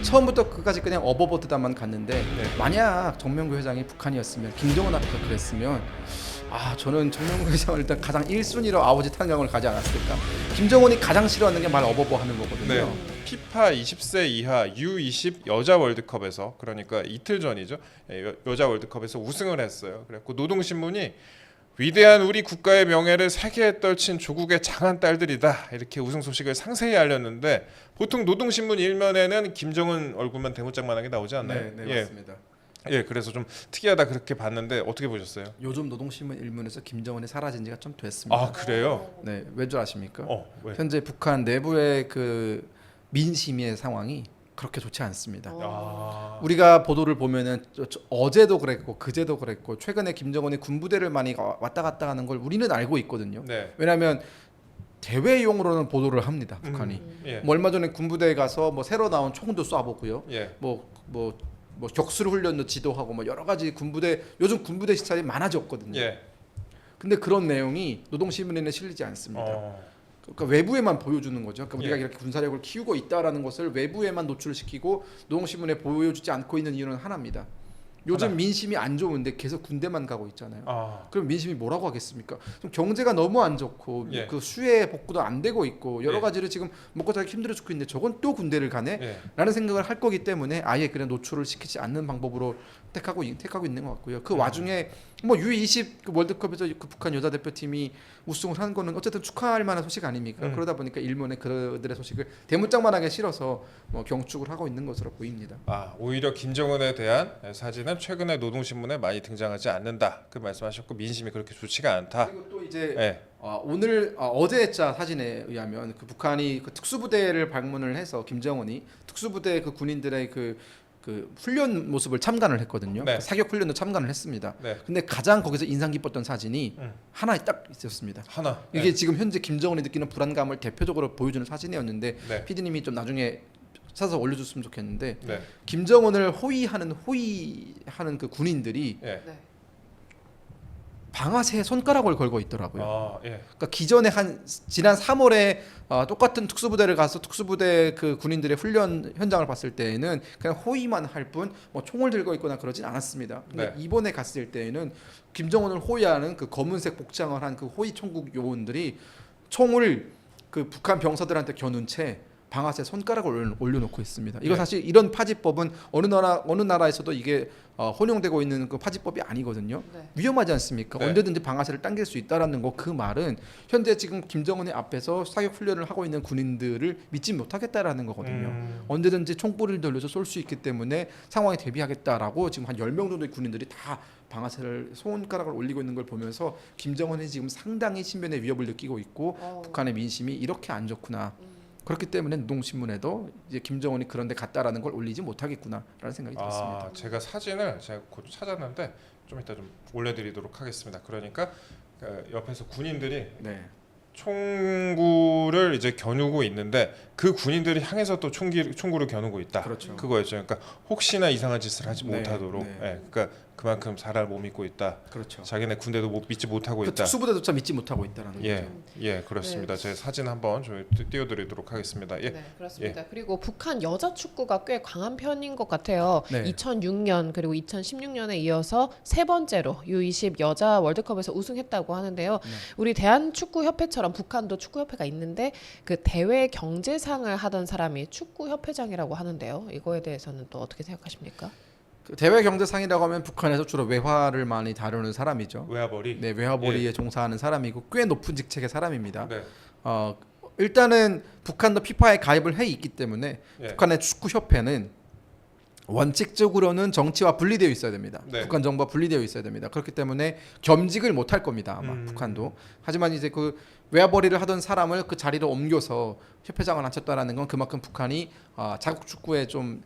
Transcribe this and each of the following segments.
처음부터 끝까지 그냥 어버버드다만 갔는데 네. 만약 정명구 회장이 북한이었으면 김정은 앞에서 그랬으면 저는 정명구 회장을 일단 가장 1순위로 아버지 탄광을 가지 않았을까. 김정은이 가장 싫어하는 게 말 어버버 하는 거거든요. 네. 피파 20세 이하 U20 여자 월드컵에서 그러니까 이틀 전이죠. 여자 월드컵에서 우승을 했어요. 그래갖고 노동신문이 위대한 우리 국가의 명예를 세계에 떨친 조국의 장한 딸들이다 이렇게 우승 소식을 상세히 알렸는데 보통 노동신문 일면에는 김정은 얼굴만 대문짝만하게 나오지 않나요? 네, 맞습니다. 예, 그래서 좀 특이하다 그렇게 봤는데 어떻게 보셨어요? 요즘 노동신문 일면에서 김정은이 사라진 지가 좀 됐습니다. 아 그래요? 네, 왜 줄 아십니까? 왜? 현재 북한 내부의 그 민심의 상황이 그렇게 좋지 않습니다. 우리가 보도를 보면은 어제도 그랬고 그제도 그랬고 최근에 김정은이 군부대를 많이 왔다 갔다 하는 걸 우리는 알고 있거든요. 네. 왜냐하면 대외용으로는 보도를 합니다. 북한이. 예. 뭐 얼마 전에 군부대에 가서 뭐 새로 나온 총도 쏴보고요. 예. 뭐 격수를 훈련도 지도하고 뭐 여러 가지 군부대 요즘 군부대 시찰이 많아졌거든요. 예. 근데 그런 내용이 노동신문에는 실리지 않습니다. 그러니까 외부에만 보여주는 거죠. 그러니까 우리가 예. 이렇게 군사력을 키우고 있다라는 것을 외부에만 노출시키고 노동신문에 보여주지 않고 있는 이유는 하나입니다. 요즘 민심이 안 좋은데 계속 군대만 가고 있잖아요. 그럼 민심이 뭐라고 하겠습니까? 좀 경제가 너무 안 좋고 예. 그 수혜 복구도 안 되고 있고 여러 예. 가지를 지금 먹고 살기 힘들어 죽고 있는데 저건 또 군대를 가네? 예. 라는 생각을 할 거기 때문에 아예 그냥 노출을 시키지 않는 방법으로 택하고 있는 것 같고요. 그 와중에 뭐 U20 그 월드컵에서 그 북한 여자 대표팀이 우승을 한 거는 어쨌든 축하할 만한 소식 아닙니까? 그러다 보니까 일본에 그들의 소식을 대문짝만하게 실어서 뭐 경축을 하고 있는 것으로 보입니다. 오히려 김정은에 대한 사진은 최근에 노동신문에 많이 등장하지 않는다. 그 말씀하셨고 민심이 그렇게 좋지가 않다. 그리고 또 이제 예. 어제자 사진에 의하면 그 북한이 그 특수부대를 방문을 해서 김정은이 특수부대 그 군인들의 그 훈련 모습을 참관을 했거든요. 네. 그 사격 훈련도 참관을 했습니다. 네. 근데 가장 거기서 인상 깊었던 사진이 하나 딱 있었습니다. 하나. 이게 지금 현재 김정은이 느끼는 불안감을 대표적으로 보여주는 사진이었는데 네. PD님이 좀 나중에 찾아서 올려줬으면 좋겠는데 네. 김정은을 호위하는 그 군인들이 예. 네. 방아쇠에 손가락을 걸고 있더라고요. 예. 그러니까 기존에 지난 3월에 똑같은 특수부대를 가서 특수부대 그 군인들의 훈련 현장을 봤을 때에는 그냥 호위만 할 뿐 뭐 총을 들고 있거나 그러진 않았습니다. 근데 네. 이번에 갔을 때에는 김정은을 호위하는 그 검은색 복장을 한 그 호위 총국 요원들이 총을 그 북한 병사들한테 겨눈 채 방아쇠 손가락을 올려놓고 있습니다. 이거 네. 사실 이런 파지법은 어느 나라에서도 이게 혼용되고 있는 그 파지법이 아니거든요. 네. 위험하지 않습니까? 네. 언제든지 방아쇠를 당길 수 있다라는 거 그 말은 현재 지금 김정은의 앞에서 사격 훈련을 하고 있는 군인들을 믿지 못하겠다라는 거거든요. 언제든지 총구를 돌려서 쏠 수 있기 때문에 상황에 대비하겠다라고 지금 한 10명 정도의 군인들이 다 방아쇠를 손가락을 올리고 있는 걸 보면서 김정은이 지금 상당히 신변의 위협을 느끼고 있고 북한의 민심이 이렇게 안 좋구나. 그렇기 때문에 노동신문에도 이제 김정은이 그런데 갔다라는 걸 올리지 못하겠구나라는 생각이 들었습니다. 제가 사진을 제가 곧 찾았는데 좀 이따 좀 올려드리도록 하겠습니다. 그러니까 옆에서 군인들이 네. 총구를 이제 겨누고 있는데 그 군인들이 향해서 또 총구를 겨누고 있다. 그렇죠. 그거였죠. 그러니까 혹시나 이상한 짓을 하지 네, 못하도록. 네. 예, 그러니까 그만큼 잘할 못 믿고 있다. 그렇죠. 자기네 군대도 믿지 못하고 그 있다. 특수부대조차 믿지 못하고 있다라는 예, 거죠. 예, 그렇습니다. 제 사진 한번 저희 띄워드리도록 하겠습니다. 예, 네, 그렇습니다. 그리고 북한 여자 축구가 꽤 강한 편인 것 같아요. 네. 2006년 그리고 2016년에 이어서 세 번째로 U20 여자 월드컵에서 우승했다고 하는데요. 우리 대한축구협회처럼 북한도 축구협회가 있는데 그 대외 경제상을 하던 사람이 축구협회장이라고 하는데요. 이거에 대해서는 또 어떻게 생각하십니까? 그 대외 경제상이라고 하면 북한에서 주로 외화를 많이 다루는 사람이죠. 외화벌이. 네, 외화벌이에 종사하는 사람이고 꽤 높은 직책의 사람입니다. 네. 일단은 북한도 피파에 가입을 해 있기 때문에 예. 북한의 축구협회는 원칙적으로는 정치와 분리되어 있어야 됩니다. 네. 북한 정부와 분리되어 있어야 됩니다. 그렇기 때문에 겸직을 못할 겁니다. 아마 북한도. 하지만 이제 그 외화벌이를 하던 사람을 그 자리로 옮겨서 협회장을 앉혔다라는 건 그만큼 북한이 자국 축구에 좀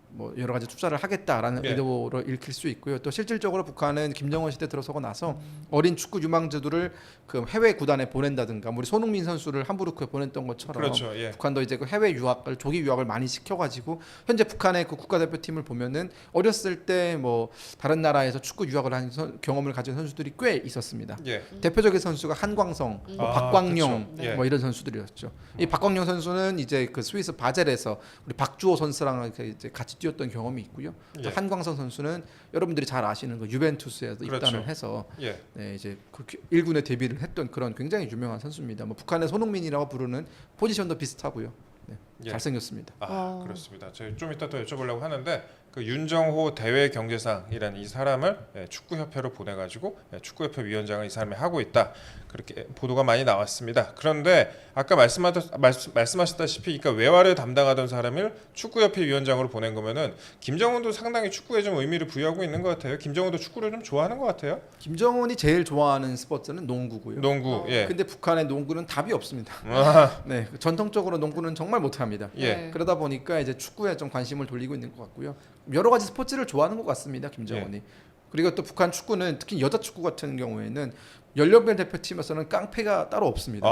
뭐 여러 가지 투자를 하겠다라는 예. 의도로 읽힐 수 있고요. 또 실질적으로 북한은 김정은 시대 들어서고 나서 어린 축구 유망주들을 그 해외 구단에 보낸다든가, 우리 손흥민 선수를 함부르크에 보냈던 것처럼 그렇죠. 예. 북한도 이제 그 해외 유학을 조기 유학을 많이 시켜가지고 현재 북한의 그 국가대표팀을 보면은 어렸을 때 뭐 다른 나라에서 축구 유학을 한 경험을 가진 선수들이 꽤 있었습니다. 예. 대표적인 선수가 한광성, 뭐 아, 박광용 그렇죠. 예. 뭐 이런 선수들이었죠. 이 박광용 선수는 이제 그 스위스 바젤에서 우리 박주호 선수랑 이렇게 이제 같이 뛰었던 경험이 있고요. 또 예. 한광성 선수는 여러분들이 잘 아시는 그 유벤투스에서 그렇죠. 입단을 해서 예. 네, 이제 그 1군에 데뷔를 했던 그런 굉장히 유명한 선수입니다. 뭐 북한의 손흥민이라고 부르는 포지션도 비슷하고요. 네, 예. 잘생겼습니다. 아, 그렇습니다. 제가 좀 이따 또 여쭤보려고 하는데 그 윤정호 대외 경제상이라는 이 사람을 축구협회로 보내가지고 축구협회 위원장을 이 사람이 하고 있다. 그렇게 보도가 많이 나왔습니다. 그런데 아까 말씀하셨다시피 그러니까 외화를 담당하던 사람을 축구협회 위원장으로 보낸 거면은 김정은도 상당히 축구에 좀 의미를 부여하고 있는 것 같아요. 김정은도 축구를 좀 좋아하는 것 같아요. 김정은이 제일 좋아하는 스포츠는 농구고요. 농구. 예. 근데 북한의 농구는 답이 없습니다. 아, 네, 전통적으로 농구는 정말 못합니다. 예. 네. 그러다 보니까 이제 축구에 좀 관심을 돌리고 있는 것 같고요. 여러 가지 스포츠를 좋아하는 것 같습니다, 김정은이. 그리고 또 북한 축구는 특히 여자 축구 같은 경우에는 연령별 대표팀에서는 깡패가 따로 없습니다.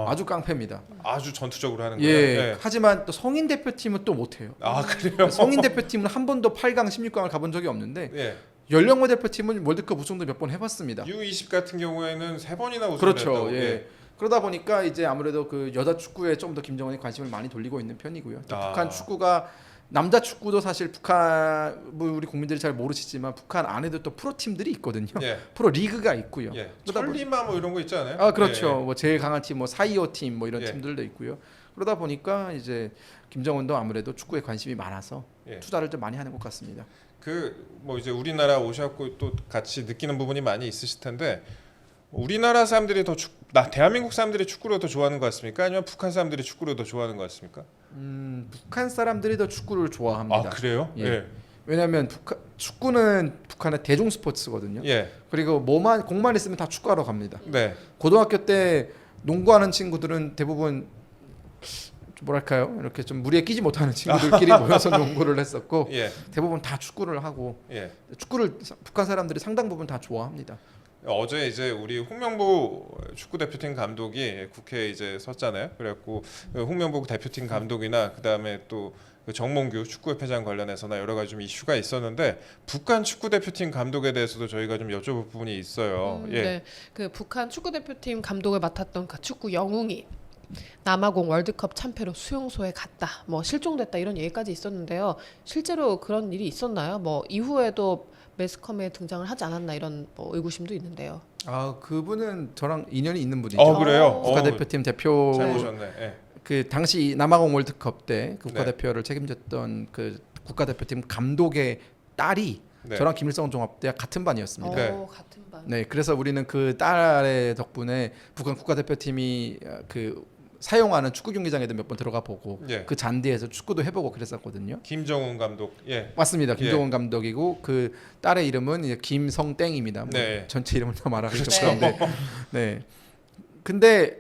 아주 깡패입니다. 아주 전투적으로 하는 예. 거예요. 예. 하지만 또 성인 대표팀은 또 못해요. 아, 그래요? 성인 대표팀은 한 번도 8강, 16강을 가본 적이 없는데 예. 연령별 대표팀은 월드컵 우승도 몇 번 해봤습니다. U20 같은 경우에는 3번이나 우승을 그렇죠. 했다고. 예. 그러다 보니까 이제 아무래도 그 여자 축구에 좀 더 김정은이 관심을 많이 돌리고 있는 편이고요. 또 아. 북한 축구가 남자 축구도 사실 북한 뭐 우리 국민들이 잘 모르시지만 북한 안에도 또 프로 팀들이 있거든요. 예. 프로 리그가 있고요. 예. 그러다 보니- 천리마 뭐 이런 거 있잖아요. 아 그렇죠. 예. 뭐 제일 강한 팀, 뭐 사이오 팀, 뭐 이런 예. 팀들도 있고요. 그러다 보니까 이제 김정은도 아무래도 축구에 관심이 많아서 예. 투자를 좀 많이 하는 것 같습니다. 그 뭐 이제 우리나라 오셨고 또 같이 느끼는 부분이 많이 있으실 텐데 우리나라 사람들이 대한민국 사람들이 축구를 더 좋아하는 것 같습니까? 아니면 북한 사람들이 축구를 더 좋아하는 것 같습니까? 북한 사람들이 더 축구를 좋아합니다. 아, 그래요? 예. 왜냐하면 축구는 북한의 대중 스포츠거든요. 예. 그리고 공만 있으면 다 축구하러 갑니다. 네. 고등학교 때 농구하는 친구들은 대부분 좀 뭐랄까요? 이렇게 좀 무리에 끼지 못하는 친구들끼리 모여서 농구를 했었고 예. 대부분 다 축구를 하고 예. 축구를 북한 사람들이 상당 부분 다 좋아합니다. 어제 이제 우리 홍명보 축구 대표팀 감독이 국회에 이제 섰잖아요. 그래갖고 홍명보 대표팀 감독이나 그 다음에 또 정몽규 축구협회장 관련해서나 여러 가지 좀 이슈가 있었는데 북한 축구 대표팀 감독에 대해서도 저희가 좀 여쭤볼 부분이 있어요. 예. 네, 그 북한 축구 대표팀 감독을 맡았던 그 축구 영웅이 남아공 월드컵 참패로 수용소에 갔다, 뭐 실종됐다 이런 얘기까지 있었는데요. 실제로 그런 일이 있었나요? 뭐 이후에도 매스컴에 등장을 하지 않았나 이런 뭐 의구심도 있는데요. 아 그분은 저랑 인연이 있는 분이죠. 그래요? 국가대표팀 대표 잘 보셨네. 예. 그 당시 남아공 월드컵 때 그 네. 국가대표를 책임졌던 그 국가대표팀 감독의 딸이 네. 저랑 김일성 종합대학 같은 반이었습니다. 네. 같은 반. 네, 그래서 우리는 그 딸의 덕분에 북한 국가대표팀이 그 사용하는 축구 경기장에도 몇 번 들어가 보고 예. 그 잔디에서 축구도 해보고 그랬었거든요. 김정은 감독. 예. 맞습니다. 예. 김정은 감독이고 그 딸의 이름은 이제 김성땡입니다. 뭐 네. 전체 이름을 다 말하기 그렇죠. 좀 그런데, 네. 근데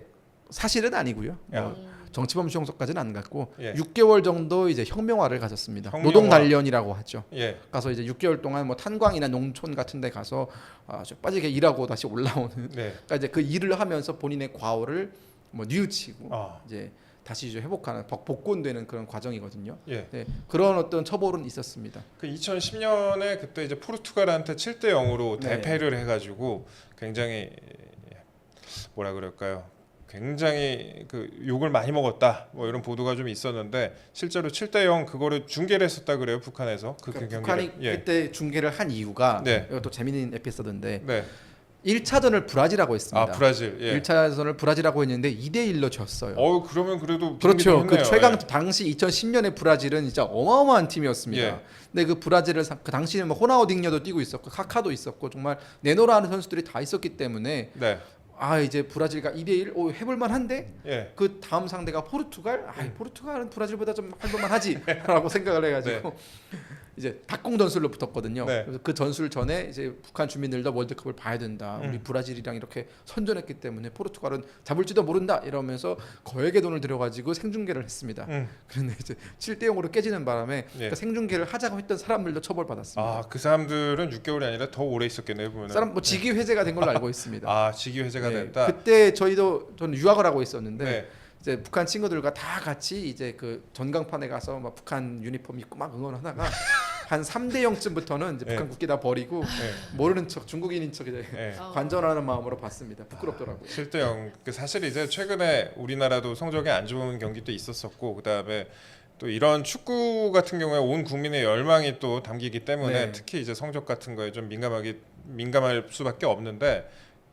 사실은 아니고요. 야. 정치범 수용소까지는 안 갔고 예. 6개월 정도 이제 혁명화를 가졌습니다. 혁명화. 노동 단련이라고 하죠. 예. 가서 이제 6개월 동안 뭐 탄광이나 농촌 같은데 가서 아주 빠지게 일하고 다시 올라오는. 네. 그러니까 이제 그 일을 하면서 본인의 과오를 뭐 뉘우치고 아. 이제 다시 이제 회복하는 복권되는 그런 과정이거든요. 예. 네, 그런 어떤 처벌은 있었습니다. 그 2010년에 그때 이제 포르투갈한테 7대 0으로 네. 대패를 해가지고 굉장히 뭐라 그럴까요? 굉장히 그 욕을 많이 먹었다. 뭐 이런 보도가 좀 있었는데 실제로 7대 0 그거를 중계를 했었다 그래요 북한에서 그 그러니까 경기를. 북한이 예. 그때 중계를 한 이유가 네. 이것도 재미있는 에피소드인데 네. 1차전을 브라질하고 했습니다. 아 브라질. 예. 1차전을 브라질하고 했는데 2대 1로 졌어요. 그러면 그래도 그렇죠. 했네요. 그 최강 예. 당시 2010년에 브라질은 진짜 어마어마한 팀이었습니다. 예. 근데 그 브라질을 그 당시에는 뭐 호나우딩요도 뛰고 있었고 카카도 있었고 정말 내노라 하는 선수들이 다 있었기 때문에 네. 아 이제 브라질과 2대1 해볼만한데 예. 그 다음 상대가 포르투갈. 포르투갈은 브라질보다 좀 해볼만하지라고 생각을 해가지고 이제 닭공 전술로 붙었거든요. 네. 그래서 그 전술 전에 이제 북한 주민들도 월드컵을 봐야 된다. 우리 브라질이랑 이렇게 선전했기 때문에 포르투갈은 잡을지도 모른다 이러면서 거액의 돈을 들여가지고 생중계를 했습니다. 그런데 이제 7대0으로 깨지는 바람에 그 생중계를 하자고 했던 사람들도 처벌받았습니다. 아, 그 사람들은 6개월이 아니라 더 오래 있었겠네요, 보면. 사람 뭐 직위 해제가 된 걸로 알고 있습니다. 아, 직위 해제가 됐다. 그때 저는 유학을 하고 있었는데 네. 이제 북한 친구들과 다 같이 이제 그 전광판에 가서 막 북한 유니폼 입고 막 응원하다가 한 3대 0쯤부터는 이제 북한 국기 다 버리고 모르는 척 중국인인 척 이제 관전하는 마음으로 봤습니다. 부끄럽더라고요. 7대0. 사실 이제 최근에 우리나라도 성적이 안 좋은 경기도 있었었고 그다음에 또 이런 축구 같은 경우에 온 국민의 열망이 또 담기기 때문에 특히 이제 성적 같은 거에 좀 민감할 수밖에 없는데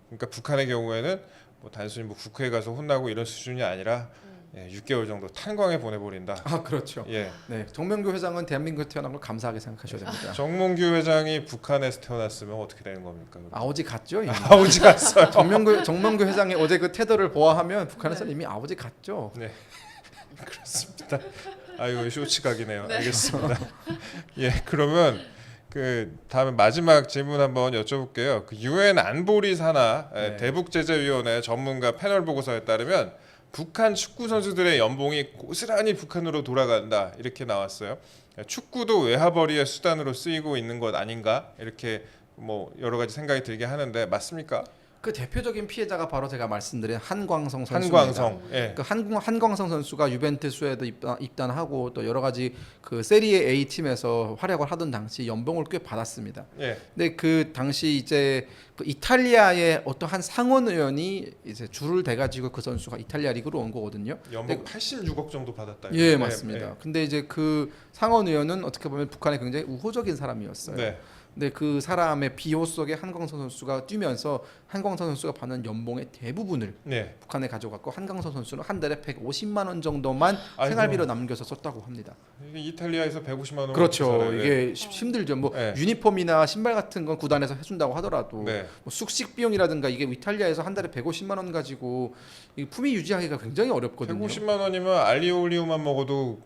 그러니까 북한의 경우에는 뭐 단순히 뭐 국회에 가서 혼나고 이런 수준이 아니라 6개월 정도 탄광에 보내버린다. 아 그렇죠. 예. 네, 정명규 회장은 대한민국에 태어난 걸 감사하게 생각하셔야 됩니다. 정몽규 회장이 북한에서 태어났으면 어떻게 되는 겁니까? 아오지 갔죠. 이미. 아우지 갔어요. 정명규 회장의 어제 그 태도를 보아하면 북한에서는 이미 아오지 갔죠. 네, 그렇습니다. 아유 쇼치각이네요. 알겠습니다. 예, 그러면 그 다음에 마지막 질문 한번 여쭤볼게요. 그 유엔 안보리 산하 대북제재위원회 전문가 패널 보고서에 따르면 북한 축구 선수들의 연봉이 고스란히 북한으로 돌아간다 이렇게 나왔어요. 축구도 외화벌이의 수단으로 쓰이고 있는 것 아닌가 이렇게 뭐 여러 가지 생각이 들게 하는데 맞습니까? 그 대표적인 피해자가 바로 제가 말씀드린 한광성 선수입니다. 한광성. 예. 그 한광성 선수가 유벤투스에도 입단하고 또 여러 가지 그 세리에 A 팀에서 활약을 하던 당시 연봉을 꽤 받았습니다. 예. 근데 그 당시 이제 그 이탈리아의 어떤 한 상원 의원이 이제 줄을 대가지고 그 선수가 이탈리아 리그로 온 거거든요. 연봉 86억 정도 받았다. 예, 맞습니다. 근데 이제 그 상원 의원은 어떻게 보면 북한에 굉장히 우호적인 사람이었어요. 네. 근데 그 사람의 비호 속에 한광선 선수가 뛰면서 한광선 선수가 받는 연봉의 대부분을 네. 북한에 가져갔고 한광선 선수는 한 달에 150만 원 정도만 아이고. 생활비로 남겨서 썼다고 합니다. 이게 이탈리아에서 150만 원. 그렇죠. 이게 힘들죠. 뭐 네. 유니폼이나 신발 같은 건 구단에서 해준다고 하더라도 네. 뭐 숙식 비용이라든가 이게 이탈리아에서 한 달에 150만 원 가지고 이 품위 유지하기가 굉장히 어렵거든요. 150만 원이면 알리오올리오만 먹어도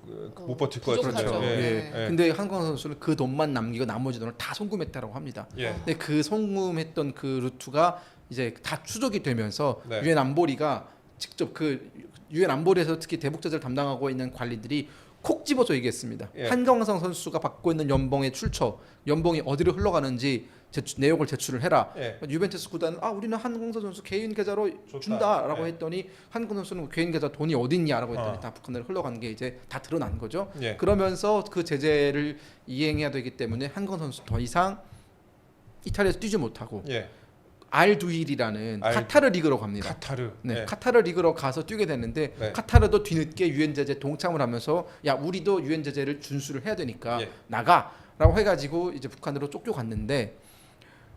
못 버틸 것 같은데. 부족하죠. 예. 네. 근데 한광선 선수는 그 돈만 남기고 나머지 돈을 다 송금했다고 합니다. 예. 근데 그 송금했던 그 루트가 이제 다 추적이 되면서 네. 유엔 안보리가 직접 그 유엔 안보리에서 특히 대북제재를 담당하고 있는 관리들이 콕 집어서 얘기했습니다. 예. 한광성 선수가 받고 있는 연봉의 출처, 연봉이 어디로 흘러가는지 내역을 제출을 해라. 예. 유벤투스 구단은 우리는 한광성 선수 개인 계좌로 좋다. 준다라고 예. 했더니 한광성 선수는 개인 계좌 돈이 어디 있냐라고 했더니 어. 다 북한으로 흘러간 게 이제 다 드러난 거죠. 예. 그러면서 그 제재를 이행해야 되기 때문에 한광성 선수 더 이상 이탈리아에서 뛰지 못하고 예. 알두일이라는 카타르 리그로 갑니다. 카타르. 네, 예. 카타르 리그로 가서 뛰게 됐는데 네. 카타르도 뒤늦게 유엔 제재 동참을 하면서 야 우리도 유엔 제재를 준수를 해야 되니까 예. 나가라고 해가지고 이제 북한으로 쫓겨갔는데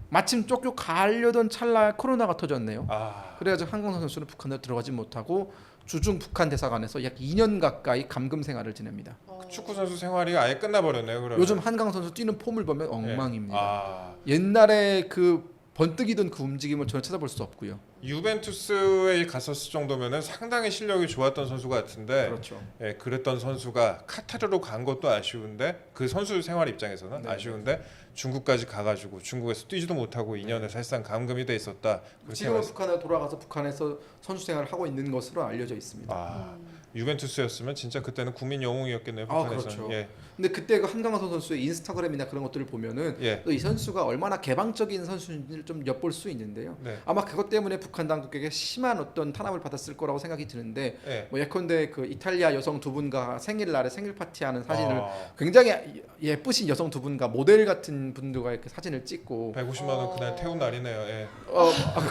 마침 쫓겨가려던 찰나에 코로나가 터졌네요. 아. 그래가지고 한광선 선수는 북한으로 들어가지 못하고 주중 북한 대사관에서 약 2년 가까이 감금 생활을 지냅니다. 축구 선수 생활이 아예 끝나버렸네요. 그러면. 요즘 한광 선수 뛰는 폼을 보면 예. 엉망입니다. 아. 옛날에 그 번뜩이던 그 움직임을 전혀 찾아볼 수 없고요. 유벤투스에 갔었을 정도면은 상당히 실력이 좋았던 선수 같은데 그렇죠. 예, 그랬던 선수가 카타르로 간 것도 아쉬운데 그 선수 생활 입장에서는 네. 아쉬운데 중국까지 가가지고 중국에서 뛰지도 못하고 2년을 사실상 감금이 돼 있었다. 그렇게 지금은 말씀- 북한에 돌아가서 북한에서 선수 생활을 하고 있는 것으로 알려져 있습니다. 아, 유벤투스였으면 진짜 그때는 국민 영웅이었겠네요. 북한에서는. 그렇죠. 예, 근데 그때 그 한강호 선수의 인스타그램이나 그런 것들을 보면은 예, 또 이 선수가 얼마나 개방적인 선수인지를 좀 엿볼 수 있는데요. 네, 아마 그것 때문에 북한 당국에게 심한 어떤 탄압을 받았을 거라고 생각이 드는데 예. 뭐 예컨대 그 이탈리아 여성 두 분과 생일날에 생일 파티하는 사진을 아, 굉장히 예쁘신 여성 두 분과 모델 같은 분들과 이렇게 사진을 찍고 150만 원 그날 태운 날이네요. 예,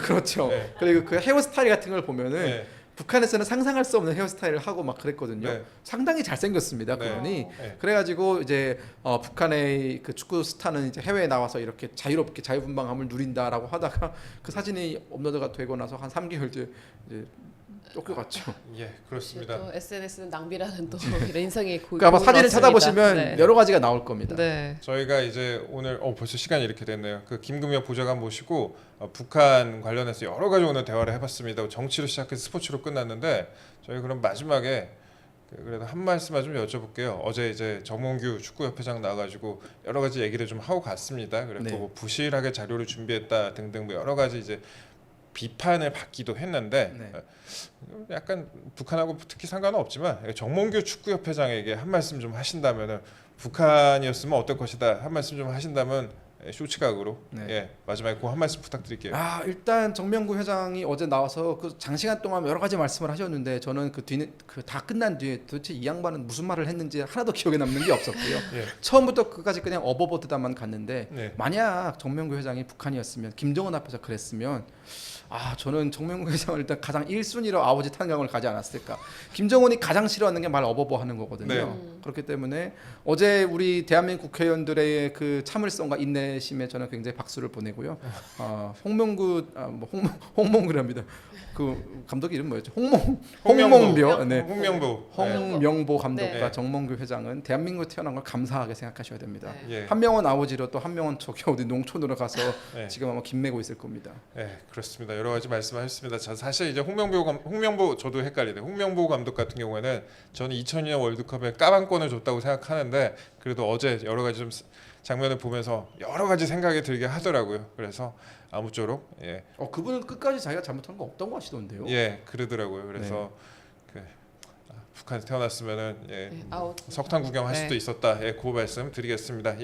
그렇죠. 네. 그리고 그 헤어스타일 같은 걸 보면은 예, 북한에서는 상상할 수 없는 헤어스타일을 하고 막 그랬거든요. 네. 상당히 잘생겼습니다. 네. 그분이. 예. 그래가지고 이제 북한의 그 축구 스타는 이제 해외에 나와서 이렇게 자유롭게 자유분방함을 누린다라고 하다가 그 사진이 업로드가 되고 나서 한 3개월 이제 쫓겨갔죠. 예, 그렇습니다. 또 SNS는 낭비라는 또 이런 인상이 그러니까 아마 사진을 찾아보시면 네. 여러 가지가 나올 겁니다. 네. 저희가 이제 오늘 벌써 시간이 이렇게 됐네요. 그 김금엽 보좌관 모시고 북한 관련해서 여러 가지 오늘 대화를 해봤습니다. 정치로 시작해서 스포츠로 끝났는데 저희 그럼 마지막에 그래도 한 말씀만 좀 여쭤볼게요. 어제 이제 정몽규 축구협회장 나와가지고 여러 가지 얘기를 좀 하고 갔습니다. 그리고 네. 뭐 부실하게 자료를 준비했다 등등 뭐 여러 가지 이제 비판을 받기도 했는데 네. 약간 북한하고 특히 상관은 없지만 정몽규 축구협회장에게 한 말씀 좀 하신다면은 북한이었으면 어떨 것이다 한 말씀 좀 하신다면 쇼츠각으로 네. 예 마지막에 그 한 말씀 부탁드릴게요. 아 일단 정명구 회장이 어제 나와서 그 장시간 동안 여러 가지 말씀을 하셨는데 저는 그 뒤는 그 다 끝난 뒤에 도대체 이 양반은 무슨 말을 했는지 하나도 기억에 남는 게 없었고요. 예. 처음부터 끝까지 그냥 어버버드다만 갔는데 네. 만약 정명구 회장이 북한이었으면 김정은 앞에서 그랬으면 아 저는 정명구 회장을 일단 가장 1순위로 아버지 탄광을 가지 않았을까. 김정은이 가장 싫어하는 게 말 어버버하는 거거든요. 네. 그렇기 때문에 어제 우리 대한민국 국회의원들의 그 참을성과 인내심에 저는 굉장히 박수를 보내고요. 홍몽구랍니다. 그 감독 이름 뭐였죠? 홍명보. 네. 홍명보. 홍명보 감독과 네. 정몽규 회장은 대한민국에 태어난 걸 감사하게 생각하셔야 됩니다. 네. 예. 한명원 아버지로 또 한명원 저기 어디 농촌으로 가서 네. 지금 아마 김매고 있을 겁니다. 네, 그렇습니다. 여러 가지 말씀하셨습니다. 자, 사실 이제 홍명보 저도 헷갈리네. 홍명보 감독 같은 경우에는 저는 2002년 월드컵에 까방권을 줬다고 생각하는데 그래도 어제 여러 가지 좀 장면을 보면서 여러 가지 생각이 들게 하더라고요. 그래서 아무쪼록 그분은 끝까지 자기가 잘못한 거 없다고 하시던데요. 그러더라고요. 그래서 북한에서 태어났으면은 네, 아웃. 석탄 구경할 네. 수도 있었다. 그 말씀 드리겠습니다.